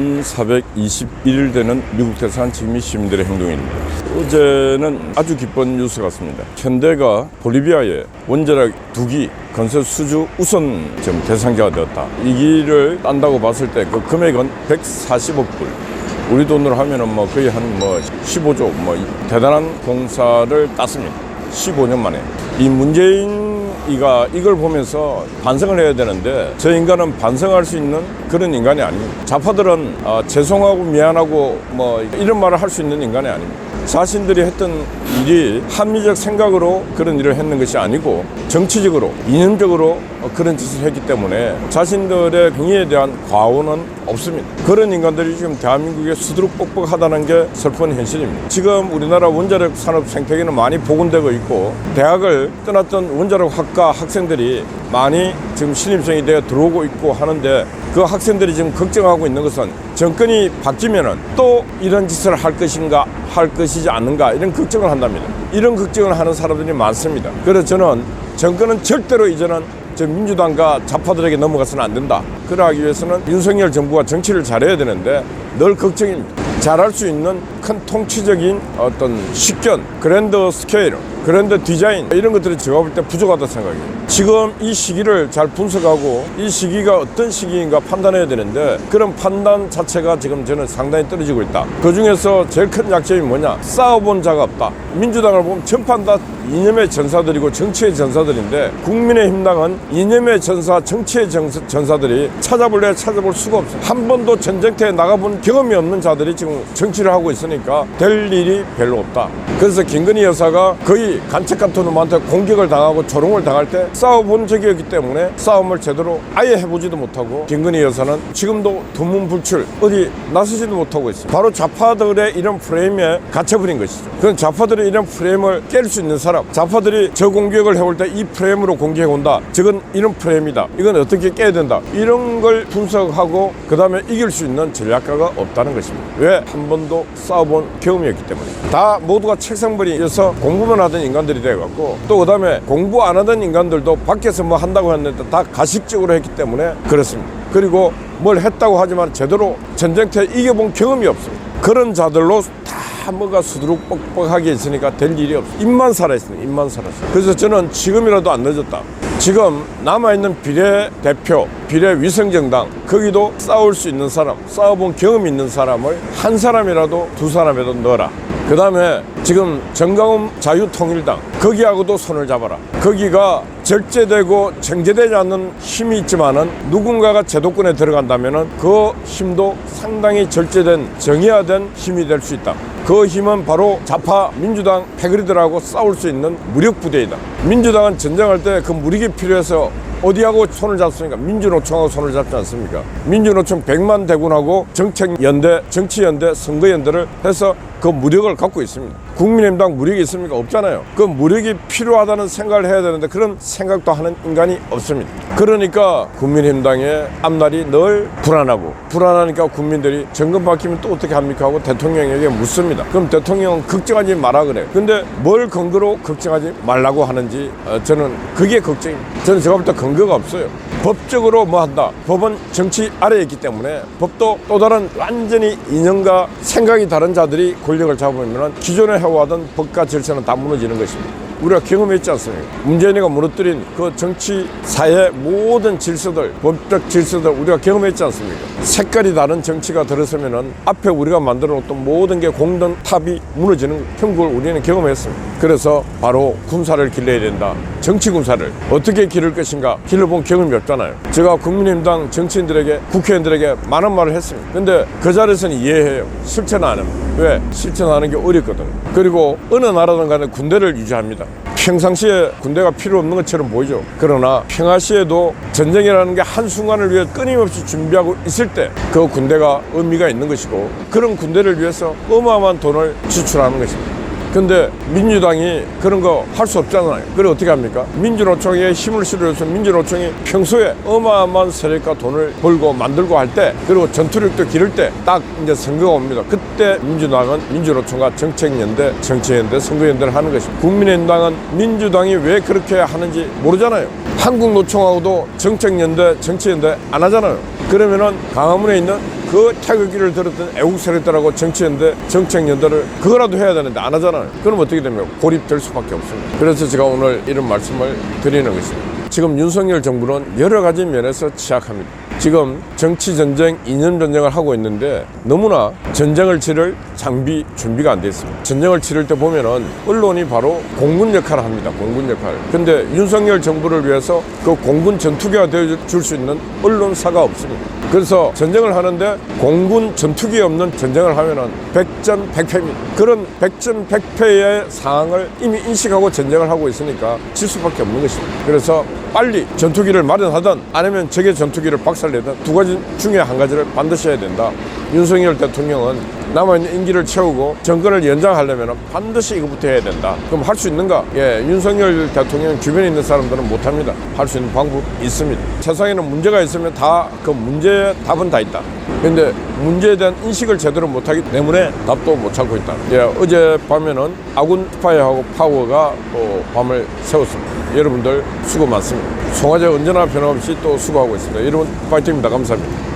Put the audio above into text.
1421일 되는 미국 대사관 지미 시민들의 행동입니다. 어제는 아주 기쁜 뉴스 같습니다. 현대가 볼리비아에 원자력 2기 건설 수주 우선 대상자가 되었다. 이 기를 딴다고 봤을 때 그 금액은 140억 불. 우리 돈으로 하면은 거의 한 15조 대단한 공사를 땄습니다. 15년 만에. 이 문재인이가 이걸 보면서 반성을 해야 되는데 저 인간은 반성할 수 있는 그런 인간이 아닙니다. 좌파들은 죄송하고 미안하고 이런 말을 할 수 있는 인간이 아닙니다. 자신들이 했던 일이 합리적 생각으로 그런 일을 했는 것이 아니고 정치적으로 이념적으로 그런 짓을 했기 때문에 자신들의 행위에 대한 과오는 없습니다. 그런 인간들이 지금 대한민국에 수두룩뻑뻑하다는 게 슬픈 현실입니다. 지금 우리나라 원자력 산업 생태계는 많이 복원되고 있고 대학을 떠났던 원자력 학과 학생들이 많이 지금 신입생이 되어 들어오고 있고 하는데 그 학생들이 지금 걱정하고 있는 것은 정권이 바뀌면은 또 이런 짓을 할 것인가 할 것이지 않는가 이런 걱정을 한답니다. 이런 걱정을 하는 사람들이 많습니다. 그래서 저는 정권은 절대로 이제는 민주당과 좌파들에게 넘어가서는 안 된다. 그러기 위해서는 윤석열 정부가 정치를 잘해야 되는데 늘 걱정입니다. 잘할 수 있는 큰 통치적인 어떤 식견, 그랜드 스케일, 그랜드 디자인 이런 것들이 제가 볼 때 부족하다 생각해요. 지금 이 시기를 잘 분석하고 이 시기가 어떤 시기인가 판단해야 되는데 그런 판단 자체가 지금 저는 상당히 떨어지고 있다. 그중에서 제일 큰 약점이 뭐냐? 싸워본 자가 없다. 민주당을 보면 전판 다 이념의 전사들이고 정치의 전사들인데 국민의힘당은 이념의 전사, 정치의 전사들이 찾아볼 수가 없어요. 한 번도 전쟁터에 나가본 경험이 없는 자들이 지금 정치를 하고 있으니까 될 일이 별로 없다. 그래서 김건희 여사가 거의 간첩같은 놈한테 공격을 당하고 조롱을 당할 때 싸워본 적이 없기 때문에 싸움을 제대로 아예 해보지도 못하고 김건희 여사는 지금도 두문불출 어디 나서지도 못하고 있습니다. 바로 좌파들의 이런 프레임에 갇혀버린 것이죠. 그건 좌파들의 이런 프레임을 깰 수 있는 사람, 좌파들이 저 공격을 해올 때 이 프레임으로 공격해온다. 저건 이런 프레임이다. 이건 어떻게 깨야 된다. 이런 걸 분석하고 그 다음에 이길 수 있는 전략가가 없다는 것입니다. 왜? 한 번도 싸워본 경험이 없기 때문에. 다 모두가 책상벌이에서 공부만 하던 인간들이 돼갖고 또 그 다음에 공부 안 하던 인간들도 밖에서 한다고 했는데 다 가식적으로 했기 때문에 그렇습니다. 그리고 뭘 했다고 하지만 제대로 전쟁터에 이겨본 경험이 없습니다. 그런 자들로 다 뭐가 수두룩뻑뻑하게 있으니까 될 일이 없어요. 입만 살아있습니다. 입만 살았어요. 그래서 저는 지금이라도 안 늦었다. 지금 남아있는 비례대표, 비례위성정당 거기도 싸울 수 있는 사람, 싸워본 경험이 있는 사람을 한 사람이라도 두 사람이라도 넣어라. 그 다음에 지금 정강훈 자유통일당 거기하고도 손을 잡아라. 거기가 절제되고 정제되지 않는 힘이 있지만은 누군가가 제도권에 들어간다면은 그 힘도 상당히 절제된 정의화된 힘이 될 수 있다. 그 힘은 바로 좌파 민주당 패거리들하고 싸울 수 있는 무력부대이다. 민주당은 전쟁할 때 그 무력이 필요해서 어디하고 손을 잡습니까? 민주노총하고 손을 잡지 않습니까? 민주노총 100만 대군하고 정책연대, 정치연대, 선거연대를 해서 그 무력을 갖고 있습니다. 국민의힘당 무력이 있습니까? 없잖아요. 그 무력이 필요하다는 생각을 해야 되는데 그런 생각도 하는 인간이 없습니다. 그러니까 국민의힘당의 앞날이 늘 불안하니까 국민들이 정권 바뀌면 또 어떻게 합니까 하고 대통령에게 묻습니다. 그럼 대통령은 걱정하지 마라 그래. 근데 뭘 근거로 걱정하지 말라고 하는지 저는 그게 걱정입니다. 저는 제가 볼 때 근거가 없어요. 법적으로 한다. 법은 정치 아래에 있기 때문에 법도 또 다른 완전히 이념과 생각이 다른 자들이 권력을 잡으면 기존에 해와던 법과 질서는 다 무너지는 것입니다. 우리가 경험했지 않습니까? 문재인이가 무너뜨린 그 정치, 사회 모든 질서들, 법적 질서들 우리가 경험했지 않습니까? 색깔이 다른 정치가 들어서면은 앞에 우리가 만들어 놓던 모든 게 공든탑이 무너지는 형국을 우리는 경험했습니다. 그래서 바로 군사를 길러야 된다. 정치 군사를 어떻게 기를 것인가 길러본 경험이 없잖아요. 제가 국민의힘당 정치인들에게 국회의원들에게 많은 말을 했습니다. 근데 그 자리에서는 이해해요. 실천 안 합니다. 왜? 실천하는 게 어렵거든요. 그리고 어느 나라든 간에 군대를 유지합니다. 평상시에 군대가 필요 없는 것처럼 보이죠. 그러나 평화시에도 전쟁이라는 게 한순간을 위해 끊임없이 준비하고 있을 때 그 군대가 의미가 있는 것이고 그런 군대를 위해서 어마어마한 돈을 지출하는 것입니다. 근데 민주당이 그런 거 할 수 없잖아요. 그래 어떻게 합니까? 민주노총에 힘을 실어줘서 민주노총이 평소에 어마어마한 세력과 돈을 벌고 만들고 할 때 그리고 전투력도 기를 때 딱 이제 선거가 옵니다. 그때 민주당은 민주노총과 정책연대, 정치연대, 선거연대를 하는 것입니다. 국민의힘당은 민주당이 왜 그렇게 하는지 모르잖아요. 한국노총하고도 정책연대, 정치연대 안 하잖아요. 그러면은 광화문에 있는 그 태극기를 들었던 애국 세력들하고 정치연대, 정책연대를 그거라도 해야 되는데 안 하잖아요. 그럼 어떻게 되면 고립될 수밖에 없습니다. 그래서 제가 오늘 이런 말씀을 드리는 것입니다. 지금 윤석열 정부는 여러 가지 면에서 취약합니다. 지금 정치전쟁, 이념전쟁을 하고 있는데 너무나 전쟁을 치를 장비 준비가 안 돼 있습니다. 전쟁을 치를 때 보면은 언론이 바로 공군 역할을 합니다. 공군 역할. 근데 윤석열 정부를 위해서 그 공군 전투기가 되어줄 수 있는 언론사가 없습니다. 그래서 전쟁을 하는데 공군 전투기 없는 전쟁을 하면은 백전백패입니다. 그런 백전백패의 상황을 이미 인식하고 전쟁을 하고 있으니까 질 수밖에 없는 것입니다. 그래서 빨리 전투기를 마련하든 아니면 적의 전투기를 박살내든 두 가지 중에 한 가지를 반드시 해야 된다. 윤석열 대통령은 남아있는 임기를 채우고 정권을 연장하려면 반드시 이것부터 해야 된다. 그럼 할 수 있는가? 예, 윤석열 대통령 주변에 있는 사람들은 못합니다. 할 수 있는 방법이 있습니다. 세상에는 문제가 있으면 다 그 문제의 답은 다 있다. 근데 문제에 대한 인식을 제대로 못하기 때문에 답도 못 찾고 있다. 예, 어젯밤에는 아군 스파이하고 파워가 또 밤을 새웠습니다. 여러분들 수고 많습니다. 송화제 언제나 변함없이 또 수고하고 있습니다. 여러분 파이팅입니다. 감사합니다.